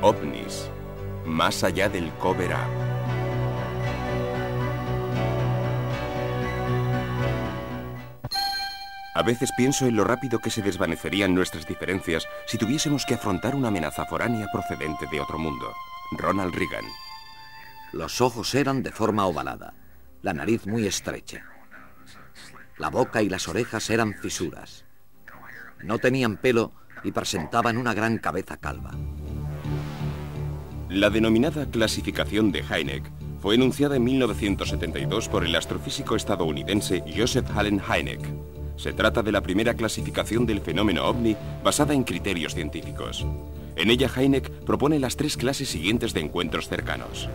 OVNIS, más allá del cover up. A veces pienso en lo rápido que se desvanecerían nuestras diferencias si tuviésemos que afrontar una amenaza foránea procedente de otro mundo. Ronald Reagan. Los ojos eran de forma ovalada, la nariz muy estrecha. La boca y las orejas eran fisuras. No tenían pelo y presentaban una gran cabeza calva. La denominada clasificación de Hynek fue enunciada en 1972 por el astrofísico estadounidense Joseph Allen Hynek. Se trata de la primera clasificación del fenómeno ovni basada en criterios científicos. En ella, Hynek propone las 3 clases siguientes de encuentros cercanos.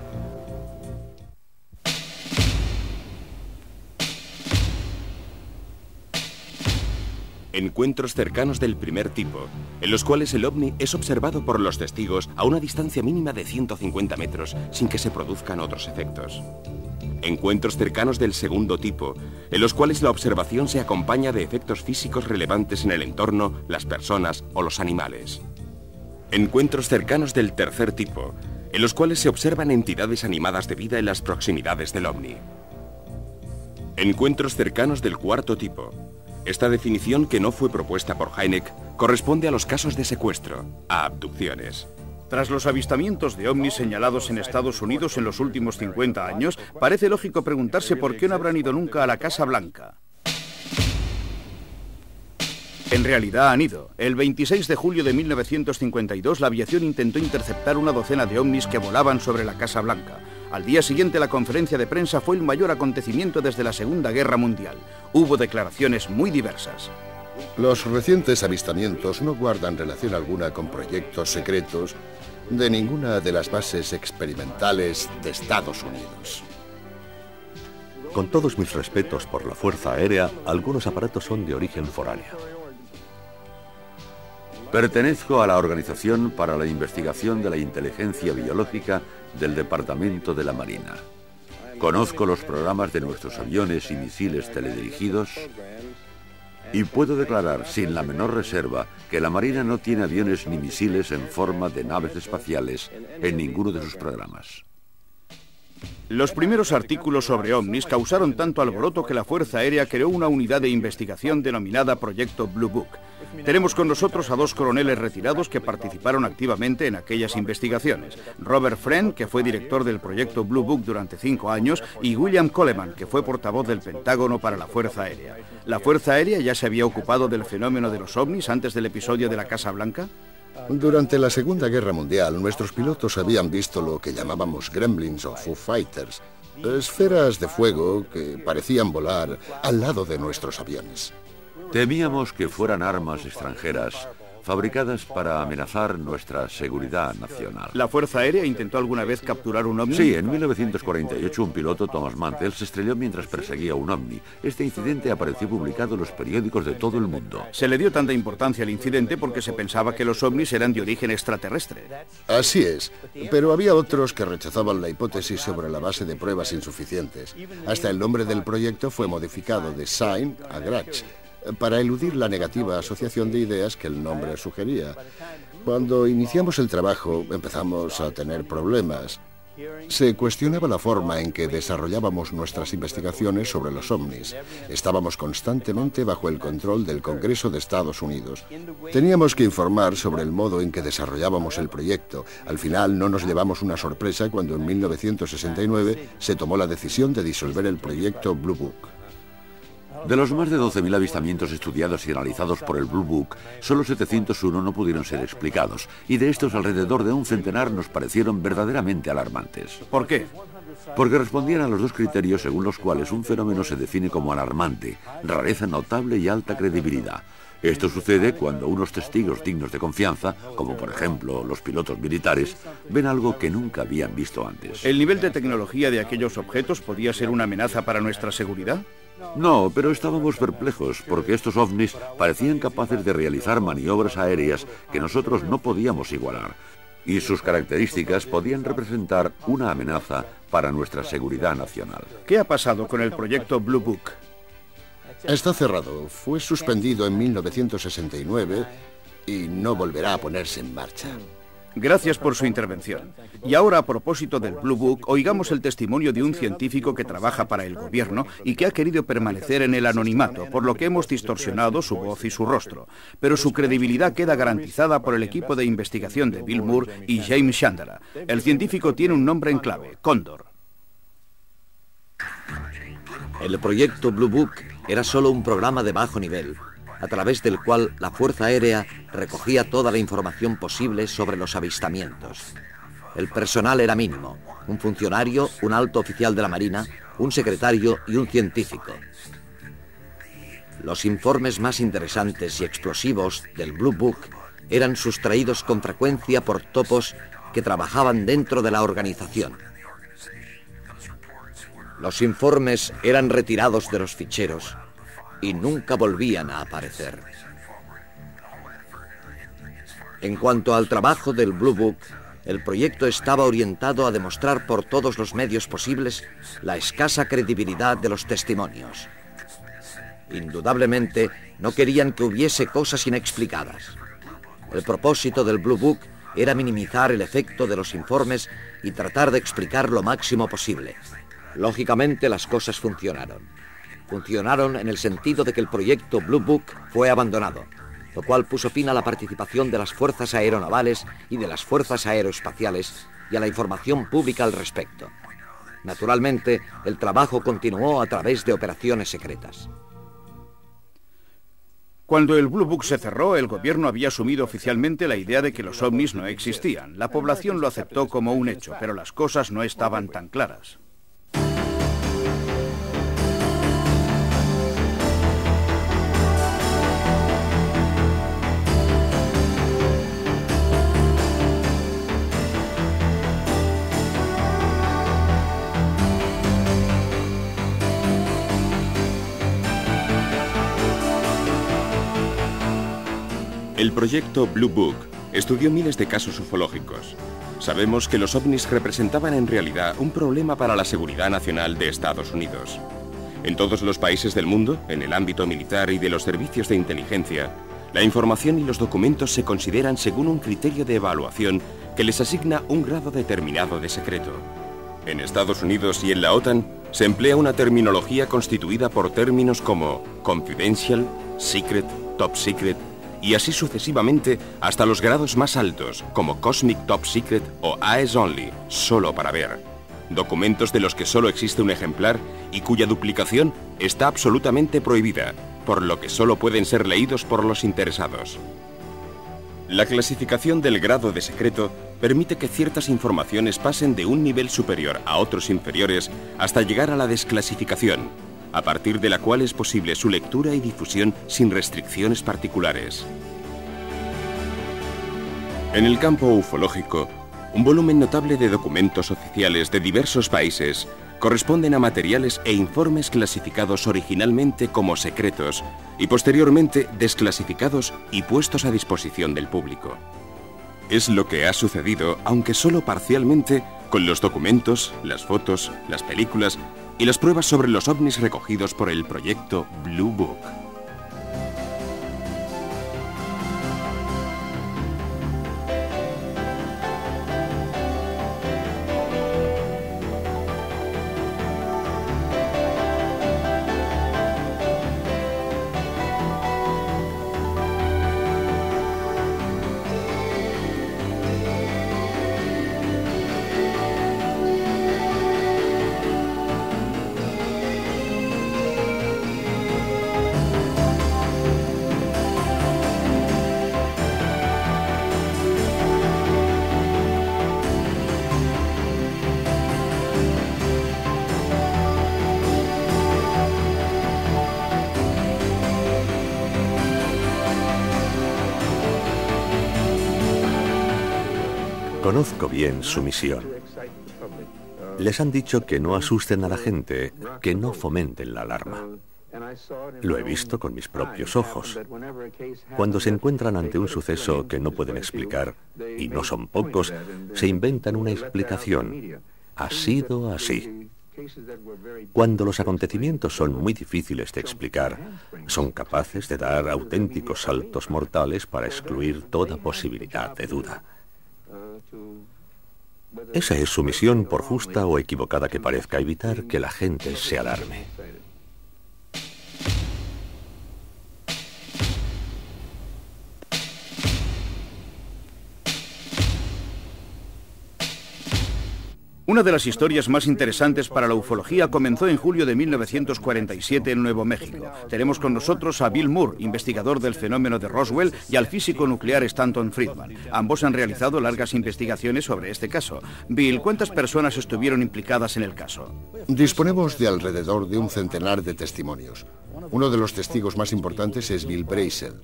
Encuentros cercanos del primer tipo, en los cuales el ovni es observado por los testigos a una distancia mínima de 150 metros sin que se produzcan otros efectos. Encuentros cercanos del segundo tipo, en los cuales la observación se acompaña de efectos físicos relevantes en el entorno, las personas o los animales. Encuentros cercanos del tercer tipo, en los cuales se observan entidades animadas de vida en las proximidades del ovni. Encuentros cercanos del cuarto tipo. Esta definición, que no fue propuesta por Hynek, corresponde a los casos de secuestro, a abducciones. Tras los avistamientos de ovnis señalados en Estados Unidos en los últimos 50 años, parece lógico preguntarse por qué no habrán ido nunca a la Casa Blanca. En realidad han ido. El 26 de julio de 1952, la aviación intentó interceptar una docena de ovnis que volaban sobre la Casa Blanca. Al día siguiente, la conferencia de prensa fue el mayor acontecimiento desde la Segunda Guerra Mundial. Hubo declaraciones muy diversas. Los recientes avistamientos no guardan relación alguna con proyectos secretos de ninguna de las bases experimentales de Estados Unidos. Con todos mis respetos por la Fuerza Aérea, algunos aparatos son de origen foráneo. Pertenezco a la Organización para la Investigación de la Inteligencia Biológica del Departamento de la Marina. Conozco los programas de nuestros aviones y misiles teledirigidos y puedo declarar sin la menor reserva que la Marina no tiene aviones ni misiles en forma de naves espaciales en ninguno de sus programas. Los primeros artículos sobre ovnis causaron tanto alboroto que la Fuerza Aérea creó una unidad de investigación denominada Proyecto Blue Book. Tenemos con nosotros a 2 coroneles retirados que participaron activamente en aquellas investigaciones. Robert Friend, que fue director del Proyecto Blue Book durante 5 años, y William Coleman, que fue portavoz del Pentágono para la Fuerza Aérea. ¿La Fuerza Aérea ya se había ocupado del fenómeno de los ovnis antes del episodio de la Casa Blanca? Durante la Segunda Guerra Mundial, nuestros pilotos habían visto lo que llamábamos gremlins o Foo Fighters, esferas de fuego que parecían volar al lado de nuestros aviones. Temíamos que fueran armas extranjeras fabricadas para amenazar nuestra seguridad nacional. ¿La Fuerza Aérea intentó alguna vez capturar un ovni? Sí, en 1948 un piloto, Thomas Mantell, se estrelló mientras perseguía un ovni. Este incidente apareció publicado en los periódicos de todo el mundo. Se le dio tanta importancia al incidente porque se pensaba que los ovnis eran de origen extraterrestre. Así es, pero había otros que rechazaban la hipótesis sobre la base de pruebas insuficientes. Hasta el nombre del proyecto fue modificado de Sign a Grudge, para eludir la negativa asociación de ideas que el nombre sugería. Cuando iniciamos el trabajo, empezamos a tener problemas. Se cuestionaba la forma en que desarrollábamos nuestras investigaciones sobre los ovnis. Estábamos constantemente bajo el control del Congreso de Estados Unidos. Teníamos que informar sobre el modo en que desarrollábamos el proyecto. Al final no nos llevamos una sorpresa cuando en 1969 se tomó la decisión de disolver el proyecto Blue Book. De los más de 12.000 avistamientos estudiados y analizados por el Blue Book, solo 701 no pudieron ser explicados, y de estos alrededor de un centenar nos parecieron verdaderamente alarmantes. ¿Por qué? Porque respondían a los 2 criterios según los cuales un fenómeno se define como alarmante: rareza notable y alta credibilidad. Esto sucede cuando unos testigos dignos de confianza, como por ejemplo los pilotos militares, ven algo que nunca habían visto antes. ¿El nivel de tecnología de aquellos objetos podía ser una amenaza para nuestra seguridad? No, pero estábamos perplejos porque estos ovnis parecían capaces de realizar maniobras aéreas que nosotros no podíamos igualar, y sus características podían representar una amenaza para nuestra seguridad nacional. ¿Qué ha pasado con el proyecto Blue Book? Está cerrado. Fue suspendido en 1969 y no volverá a ponerse en marcha. Gracias por su intervención. Y ahora, a propósito del Blue Book, oigamos el testimonio de un científico que trabaja para el gobierno y que ha querido permanecer en el anonimato, por lo que hemos distorsionado su voz y su rostro. Pero su credibilidad queda garantizada por el equipo de investigación de Bill Moore y James Shandara. El científico tiene un nombre en clave: Cóndor. El proyecto Blue Book era solo un programa de bajo nivel, a través del cual la Fuerza Aérea recogía toda la información posible sobre los avistamientos. El personal era mínimo: un funcionario, un alto oficial de la Marina, un secretario y un científico. Los informes más interesantes y explosivos del Blue Book eran sustraídos con frecuencia por topos que trabajaban dentro de la organización. Los informes eran retirados de los ficheros y nunca volvían a aparecer. En cuanto al trabajo del Blue Book, el proyecto estaba orientado a demostrar por todos los medios posibles la escasa credibilidad de los testimonios. Indudablemente, no querían que hubiese cosas inexplicadas. El propósito del Blue Book era minimizar el efecto de los informes y tratar de explicar lo máximo posible. Lógicamente, las cosas funcionaron. Funcionaron en el sentido de que el proyecto Blue Book fue abandonado, lo cual puso fin a la participación de las fuerzas aeronavales y de las fuerzas aeroespaciales y a la información pública al respecto. Naturalmente, el trabajo continuó a través de operaciones secretas. Cuando el Blue Book se cerró, el gobierno había asumido oficialmente la idea de que los ovnis no existían. La población lo aceptó como un hecho, pero las cosas no estaban tan claras. El proyecto Blue Book estudió miles de casos ufológicos. Sabemos que los ovnis representaban en realidad un problema para la seguridad nacional de Estados Unidos. En todos los países del mundo, en el ámbito militar y de los servicios de inteligencia, la información y los documentos se consideran según un criterio de evaluación que les asigna un grado determinado de secreto. En Estados Unidos y en la OTAN se emplea una terminología constituida por términos como confidential, secret, top secret, y así sucesivamente hasta los grados más altos, como Cosmic Top Secret o Eyes Only, solo para ver. Documentos de los que solo existe un ejemplar y cuya duplicación está absolutamente prohibida, por lo que solo pueden ser leídos por los interesados. La clasificación del grado de secreto permite que ciertas informaciones pasen de un nivel superior a otros inferiores hasta llegar a la desclasificación, a partir de la cual es posible su lectura y difusión sin restricciones particulares. En el campo ufológico, un volumen notable de documentos oficiales de diversos países corresponden a materiales e informes clasificados originalmente como secretos y posteriormente desclasificados y puestos a disposición del público. Es lo que ha sucedido, aunque solo parcialmente, con los documentos, las fotos, las películas y las pruebas sobre los ovnis recogidos por el proyecto Blue Book. Conozco bien su misión. Les han dicho que no asusten a la gente, que no fomenten la alarma. Lo he visto con mis propios ojos. Cuando se encuentran ante un suceso que no pueden explicar, y no son pocos, se inventan una explicación. Ha sido así. Cuando los acontecimientos son muy difíciles de explicar, son capaces de dar auténticos saltos mortales para excluir toda posibilidad de duda. Esa es su misión, por justa o equivocada que parezca, evitar que la gente se alarme. Una de las historias más interesantes para la ufología comenzó en julio de 1947 en Nuevo México. Tenemos con nosotros a Bill Moore, investigador del fenómeno de Roswell, y al físico nuclear Stanton Friedman. Ambos han realizado largas investigaciones sobre este caso. Bill, ¿cuántas personas estuvieron implicadas en el caso? Disponemos de alrededor de un centenar de testimonios. Uno de los testigos más importantes es Bill Brazel.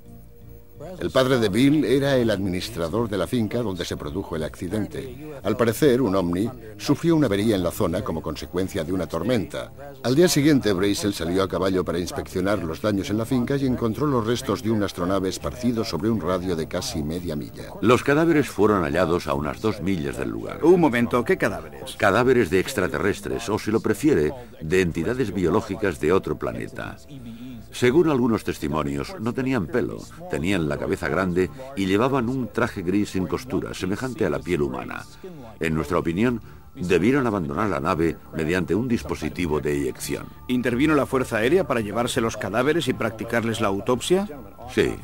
El padre de Bill era el administrador de la finca donde se produjo el accidente. Al parecer, un ovni sufrió una avería en la zona como consecuencia de una tormenta. Al día siguiente, Brazel salió a caballo para inspeccionar los daños en la finca y encontró los restos de una astronave esparcidos sobre un radio de casi media milla. Los cadáveres fueron hallados a unas 2 millas del lugar. Un momento, ¿qué cadáveres? Cadáveres de extraterrestres, o si lo prefiere, de entidades biológicas de otro planeta. Según algunos testimonios, no tenían pelo, tenían la cabeza grande y llevaban un traje gris sin costuras, semejante a la piel humana. En nuestra opinión, debieron abandonar la nave mediante un dispositivo de eyección. ¿Intervino la Fuerza Aérea para llevarse los cadáveres y practicarles la autopsia? Sí.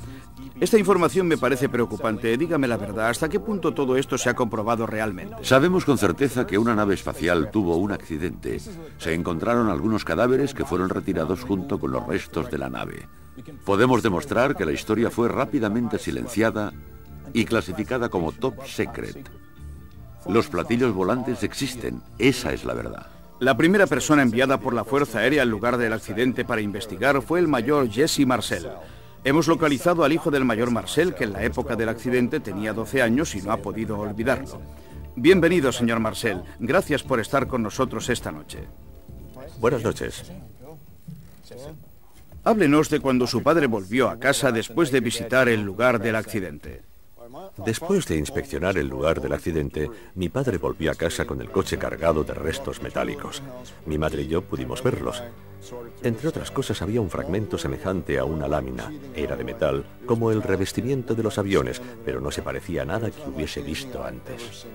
Esta información me parece preocupante. Dígame la verdad, ¿hasta qué punto todo esto se ha comprobado realmente? Sabemos con certeza que una nave espacial tuvo un accidente. Se encontraron algunos cadáveres que fueron retirados junto con los restos de la nave. Podemos demostrar que la historia fue rápidamente silenciada y clasificada como top secret. Los platillos volantes existen, esa es la verdad. La primera persona enviada por la Fuerza Aérea al lugar del accidente para investigar fue el mayor Jesse Marcel. Hemos localizado al hijo del mayor Marcel, que en la época del accidente tenía 12 años y no ha podido olvidarlo. Bienvenido, señor Marcel. Gracias por estar con nosotros esta noche. Buenas noches. Háblenos de cuando su padre volvió a casa después de visitar el lugar del accidente. Después de inspeccionar el lugar del accidente, mi padre volvió a casa con el coche cargado de restos metálicos. Mi madre y yo pudimos verlos. Entre otras cosas, había un fragmento semejante a una lámina. Era de metal, como el revestimiento de los aviones, pero no se parecía a nada que hubiese visto antes.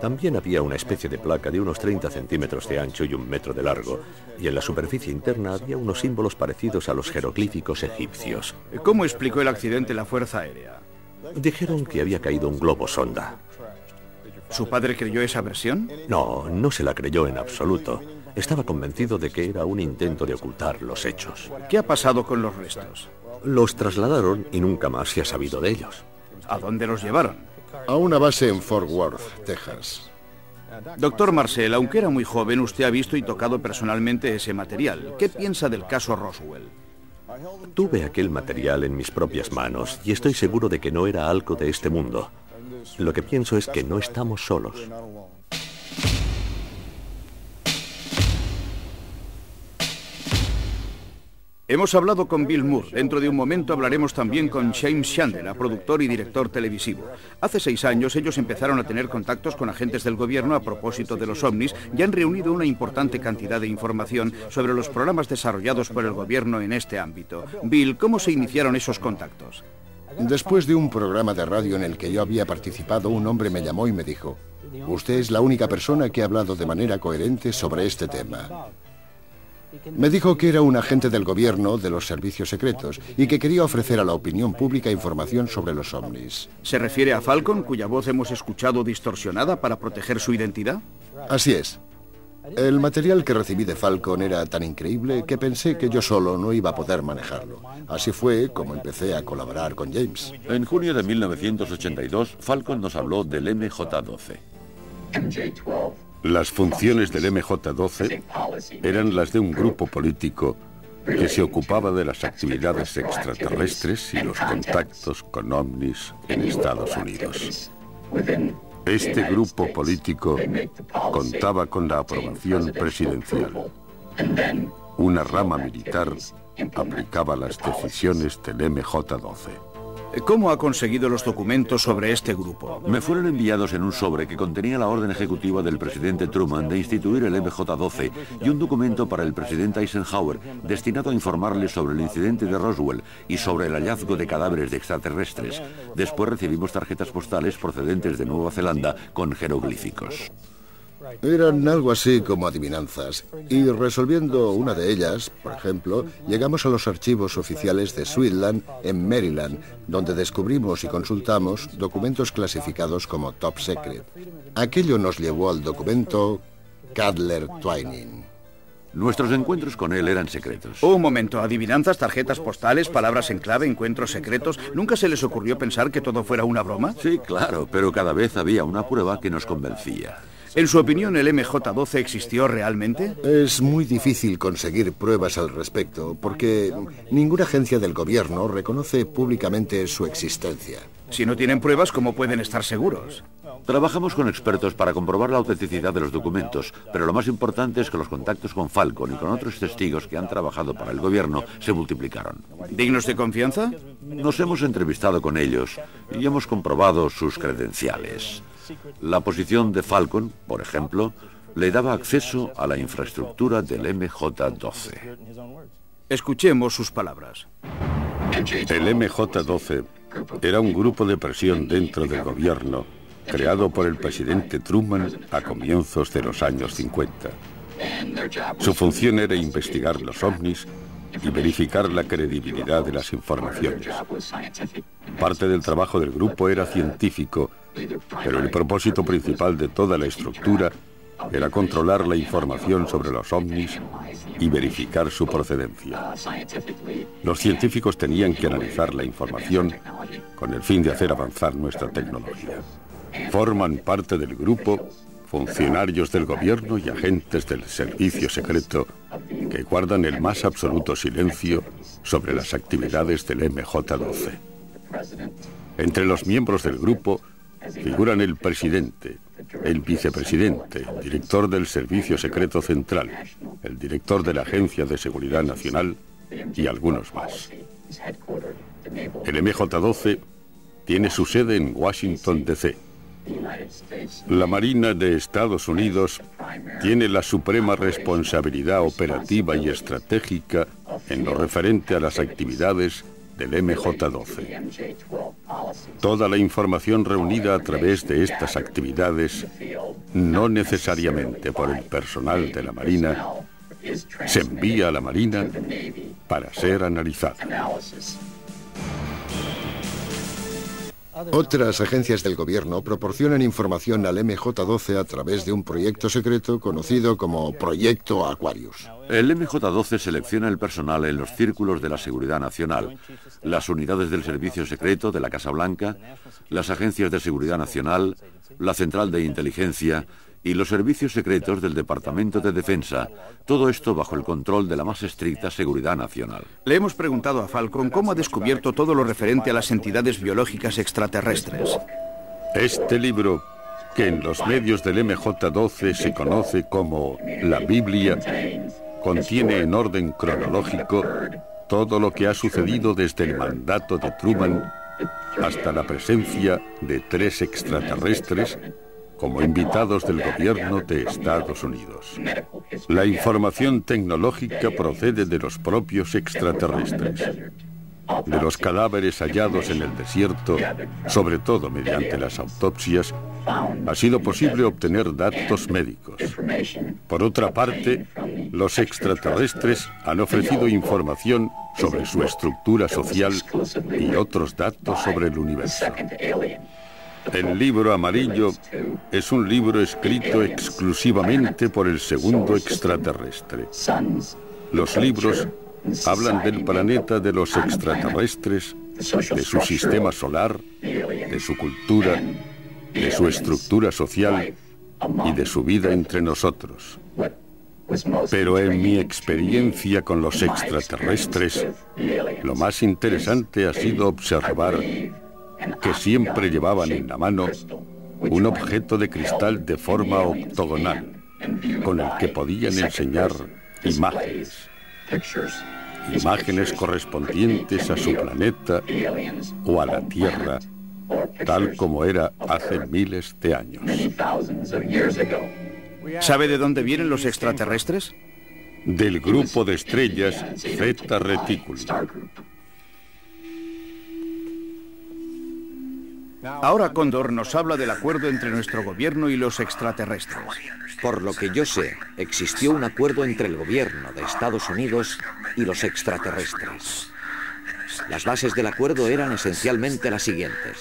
También había una especie de placa de unos 30 centímetros de ancho y 1 metro de largo, y en la superficie interna había unos símbolos parecidos a los jeroglíficos egipcios. ¿Cómo explicó el accidente la Fuerza Aérea? Dijeron que había caído un globo sonda. ¿Su padre creyó esa versión? No, no se la creyó en absoluto. Estaba convencido de que era un intento de ocultar los hechos. ¿Qué ha pasado con los restos? Los trasladaron y nunca más se ha sabido de ellos. ¿A dónde los llevaron? A una base en Fort Worth, Texas. Doctor Marcel, aunque era muy joven, usted ha visto y tocado personalmente ese material. ¿Qué piensa del caso Roswell? Tuve aquel material en mis propias manos y estoy seguro de que no era algo de este mundo. Lo que pienso es que no estamos solos. Hemos hablado con Bill Moore. Dentro de un momento hablaremos también con James Chandler, productor y director televisivo. Hace 6 años ellos empezaron a tener contactos con agentes del gobierno a propósito de los ovnis y han reunido una importante cantidad de información sobre los programas desarrollados por el gobierno en este ámbito. Bill, ¿cómo se iniciaron esos contactos? Después de un programa de radio en el que yo había participado, un hombre me llamó y me dijo: «Usted es la única persona que ha hablado de manera coherente sobre este tema». Me dijo que era un agente del gobierno, de los servicios secretos, y que quería ofrecer a la opinión pública información sobre los ovnis. ¿Se refiere a Falcon, cuya voz hemos escuchado distorsionada para proteger su identidad? Así es. El material que recibí de Falcon era tan increíble que pensé que yo solo no iba a poder manejarlo. Así fue como empecé a colaborar con James. En junio de 1982, Falcon nos habló del MJ-12. Las funciones del MJ-12 eran las de un grupo político que se ocupaba de las actividades extraterrestres y los contactos con ovnis en Estados Unidos. Este grupo político contaba con la aprobación presidencial. Una rama militar aplicaba las decisiones del MJ-12. ¿Cómo ha conseguido los documentos sobre este grupo? Me fueron enviados en un sobre que contenía la orden ejecutiva del presidente Truman de instituir el MJ-12 y un documento para el presidente Eisenhower destinado a informarle sobre el incidente de Roswell y sobre el hallazgo de cadáveres de extraterrestres. Después recibimos tarjetas postales procedentes de Nueva Zelanda con jeroglíficos. Eran algo así como adivinanzas, y resolviendo una de ellas, por ejemplo, llegamos a los archivos oficiales de Sweetland, en Maryland, donde descubrimos y consultamos documentos clasificados como Top Secret. Aquello nos llevó al documento Cutler-Twining. Nuestros encuentros con él eran secretos. Un momento, adivinanzas, tarjetas postales, palabras en clave, encuentros secretos. ¿Nunca se les ocurrió pensar que todo fuera una broma? Sí, claro, pero cada vez había una prueba que nos convencía. En su opinión, ¿el MJ-12 existió realmente? Es muy difícil conseguir pruebas al respecto, porque ninguna agencia del gobierno reconoce públicamente su existencia. Si no tienen pruebas, ¿cómo pueden estar seguros? Trabajamos con expertos para comprobar la autenticidad de los documentos, pero lo más importante es que los contactos con Falcon y con otros testigos que han trabajado para el gobierno se multiplicaron. ¿Dignos de confianza? Nos hemos entrevistado con ellos y hemos comprobado sus credenciales. La posición de Falcon, por ejemplo, le daba acceso a la infraestructura del MJ-12. Escuchemos sus palabras. El MJ-12 era un grupo de presión dentro del gobierno creado por el presidente Truman a comienzos de los años 50. Su función era investigar los ovnis y verificar la credibilidad de las informaciones. Parte del trabajo del grupo era científico, pero el propósito principal de toda la estructura era controlar la información sobre los ovnis y verificar su procedencia. Los científicos tenían que analizar la información con el fin de hacer avanzar nuestra tecnología. Forman parte del grupo funcionarios del gobierno y agentes del servicio secreto que guardan el más absoluto silencio sobre las actividades del MJ-12. Entre los miembros del grupo figuran el presidente, el vicepresidente, el director del Servicio Secreto Central, el director de la Agencia de Seguridad Nacional y algunos más. El MJ-12 tiene su sede en Washington, D.C. La Marina de Estados Unidos tiene la suprema responsabilidad operativa y estratégica en lo referente a las actividades del MJ-12. Toda la información reunida a través de estas actividades, no necesariamente por el personal de la Marina, se envía a la Marina para ser analizada. Otras agencias del gobierno proporcionan información al MJ-12 a través de un proyecto secreto conocido como Proyecto Aquarius. El MJ-12 selecciona el personal en los círculos de la seguridad nacional, las unidades del servicio secreto de la Casa Blanca, las agencias de seguridad nacional, la central de inteligencia y los servicios secretos del Departamento de Defensa, todo esto bajo el control de la más estricta seguridad nacional. Le hemos preguntado a Falcon cómo ha descubierto todo lo referente a las entidades biológicas extraterrestres. Este libro, que en los medios del MJ-12 se conoce como la Biblia, contiene en orden cronológico todo lo que ha sucedido desde el mandato de Truman hasta la presencia de 3 extraterrestres como invitados del gobierno de Estados Unidos. La información tecnológica procede de los propios extraterrestres, de los cadáveres hallados en el desierto, sobre todo mediante las autopsias, ha sido posible obtener datos médicos. Por otra parte, los extraterrestres han ofrecido información sobre su estructura social y otros datos sobre el universo. El libro amarillo es un libro escrito exclusivamente por el segundo extraterrestre. Los libros hablan del planeta de los extraterrestres, de su sistema solar, de su cultura, de su estructura social y de su vida entre nosotros. Pero en mi experiencia con los extraterrestres, lo más interesante ha sido observar que siempre llevaban en la mano un objeto de cristal de forma octogonal, con el que podían enseñar imágenes. imágenes correspondientes a su planeta o a la Tierra, tal como era hace miles de años. ¿Sabe de dónde vienen los extraterrestres? Del grupo de estrellas Zeta Reticuli. Ahora Cóndor nos habla del acuerdo entre nuestro gobierno y los extraterrestres. Por lo que yo sé, existió un acuerdo entre el gobierno de Estados Unidos y los extraterrestres. Las bases del acuerdo eran esencialmente las siguientes.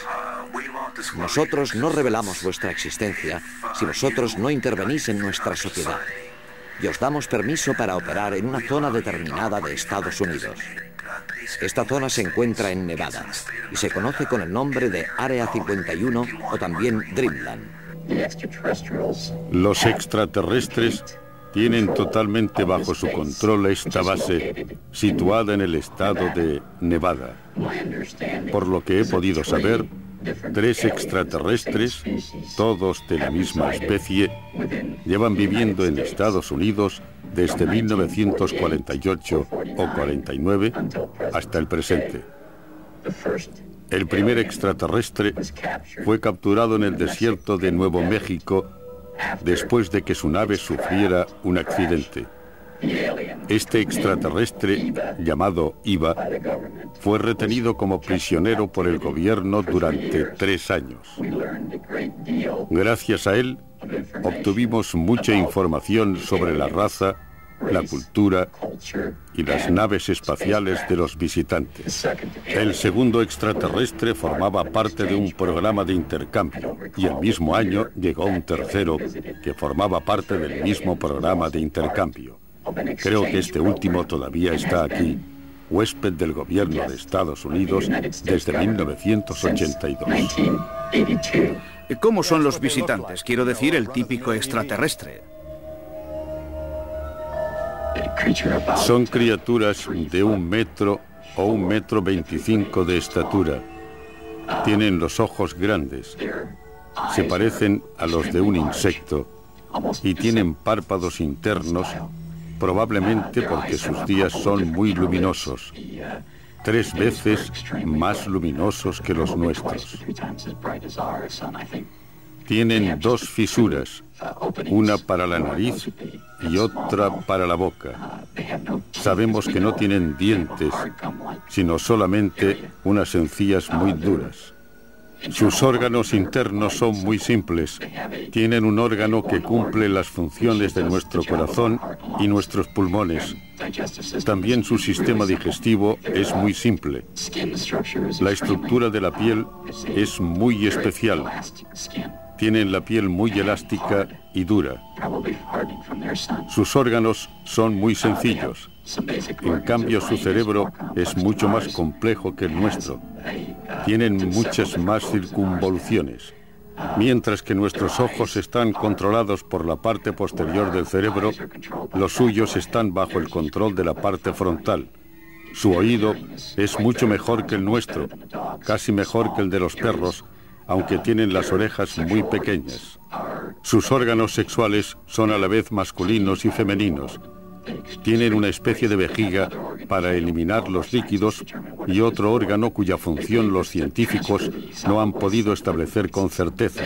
Nosotros no revelamos vuestra existencia si vosotros no intervenís en nuestra sociedad. Y os damos permiso para operar en una zona determinada de Estados Unidos. Esta zona se encuentra en Nevada y se conoce con el nombre de Área 51 o también Dreamland. Los extraterrestres tienen totalmente bajo su control esta base situada en el estado de Nevada. Por lo que he podido saber, 3 extraterrestres, todos de la misma especie, llevan viviendo en Estados Unidos desde 1948 o 49 hasta el presente. El primer extraterrestre fue capturado en el desierto de Nuevo México después de que su nave sufriera un accidente. Este extraterrestre, llamado Iva, fue retenido como prisionero por el gobierno durante 3 años. Gracias a él, obtuvimos mucha información sobre la raza, la cultura y las naves espaciales de los visitantes. El segundo extraterrestre formaba parte de un programa de intercambio y el mismo año llegó un tercero que formaba parte del mismo programa de intercambio. Creo que este último todavía está aquí, huésped del gobierno de Estados Unidos desde 1982. ¿Cómo son los visitantes? Quiero decir, el típico extraterrestre. Son criaturas de 1 metro o 1,25 m de estatura. Tienen los ojos grandes, se parecen a los de un insecto y tienen párpados internos, probablemente porque sus días son muy luminosos, 3 veces más luminosos que los nuestros. Tienen 2 fisuras, una para la nariz y otra para la boca. Sabemos que no tienen dientes, sino solamente unas encías muy duras. Sus órganos internos son muy simples. Tienen un órgano que cumple las funciones de nuestro corazón y nuestros pulmones. También su sistema digestivo es muy simple. La estructura de la piel es muy especial. Tienen la piel muy elástica y dura. Sus órganos son muy sencillos. En cambio, su cerebro es mucho más complejo que el nuestro. Tienen muchas más circunvoluciones. Mientras que nuestros ojos están controlados por la parte posterior del cerebro, los suyos están bajo el control de la parte frontal. Su oído es mucho mejor que el nuestro, casi mejor que el de los perros, aunque tienen las orejas muy pequeñas. Sus órganos sexuales son a la vez masculinos y femeninos. Tienen una especie de vejiga para eliminar los líquidos y otro órgano cuya función los científicos no han podido establecer con certeza.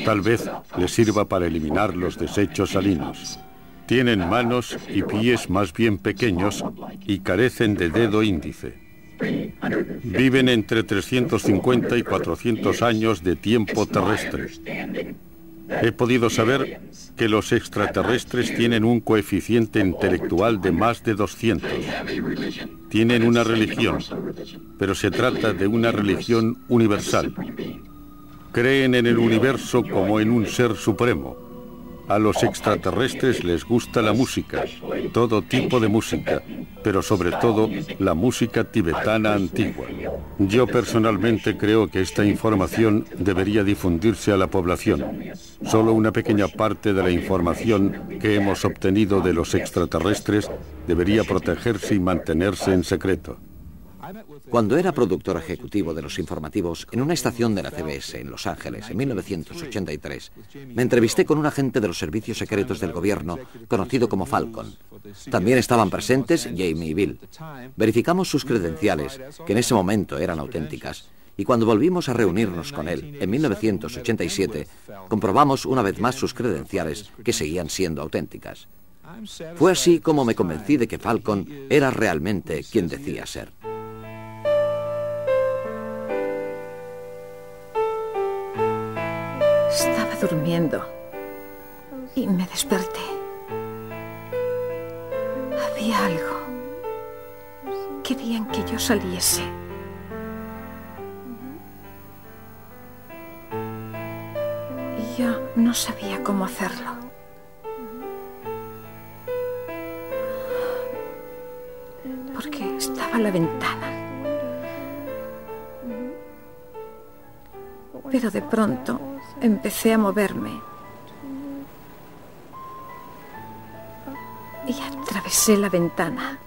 Tal vez les sirva para eliminar los desechos salinos. Tienen manos y pies más bien pequeños y carecen de dedo índice. Viven entre 350 y 400 años de tiempo terrestre. He podido saber que los extraterrestres tienen un coeficiente intelectual de más de 200. Tienen una religión, pero se trata de una religión universal. Creen en el universo como en un ser supremo. A los extraterrestres les gusta la música, todo tipo de música, pero sobre todo la música tibetana antigua. Yo personalmente creo que esta información debería difundirse a la población. Solo una pequeña parte de la información que hemos obtenido de los extraterrestres debería protegerse y mantenerse en secreto. Cuando era productor ejecutivo de los informativos en una estación de la CBS en Los Ángeles en 1983, me entrevisté con un agente de los servicios secretos del gobierno conocido como Falcon. También estaban presentes Jamie y Bill. Verificamos sus credenciales, que en ese momento eran auténticas, y cuando volvimos a reunirnos con él en 1987, comprobamos una vez más sus credenciales, que seguían siendo auténticas. Fue así como me convencí de que Falcon era realmente quien decía ser. Estaba durmiendo y me desperté. Había algo. Querían que yo saliese. Y yo no sabía cómo hacerlo. Porque estaba a la ventana. Pero de pronto empecé a moverme y atravesé la ventana.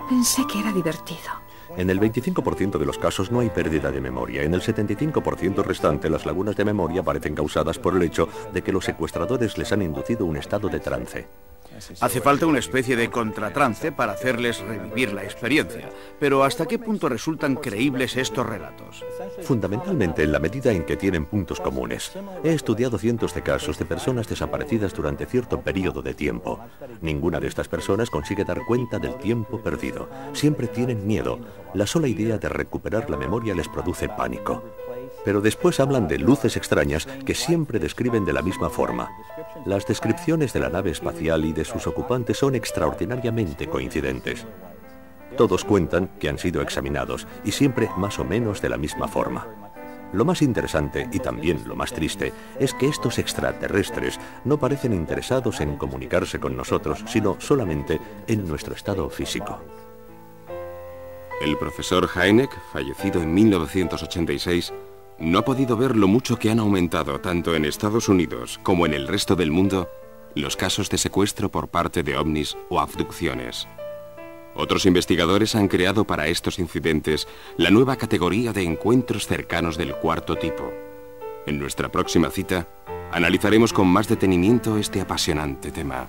Pensé que era divertido. En el 25% de los casos no hay pérdida de memoria. En el 75% restante, las lagunas de memoria parecen causadas por el hecho de que los secuestradores les han inducido un estado de trance. Hace falta una especie de contratrance para hacerles revivir la experiencia. Pero ¿hasta qué punto resultan creíbles estos relatos? Fundamentalmente en la medida en que tienen puntos comunes. He estudiado cientos de casos de personas desaparecidas durante cierto periodo de tiempo. Ninguna de estas personas consigue dar cuenta del tiempo perdido. Siempre tienen miedo. La sola idea de recuperar la memoria les produce pánico. Pero después hablan de luces extrañas que siempre describen de la misma forma. Las descripciones de la nave espacial y de sus ocupantes son extraordinariamente coincidentes. Todos cuentan que han sido examinados y siempre más o menos de la misma forma. Lo más interesante y también lo más triste es que estos extraterrestres no parecen interesados en comunicarse con nosotros, sino solamente en nuestro estado físico. El profesor Hynek, fallecido en 1986, no ha podido ver lo mucho que han aumentado, tanto en Estados Unidos como en el resto del mundo, los casos de secuestro por parte de ovnis o abducciones. Otros investigadores han creado para estos incidentes la nueva categoría de encuentros cercanos del cuarto tipo. En nuestra próxima cita, analizaremos con más detenimiento este apasionante tema.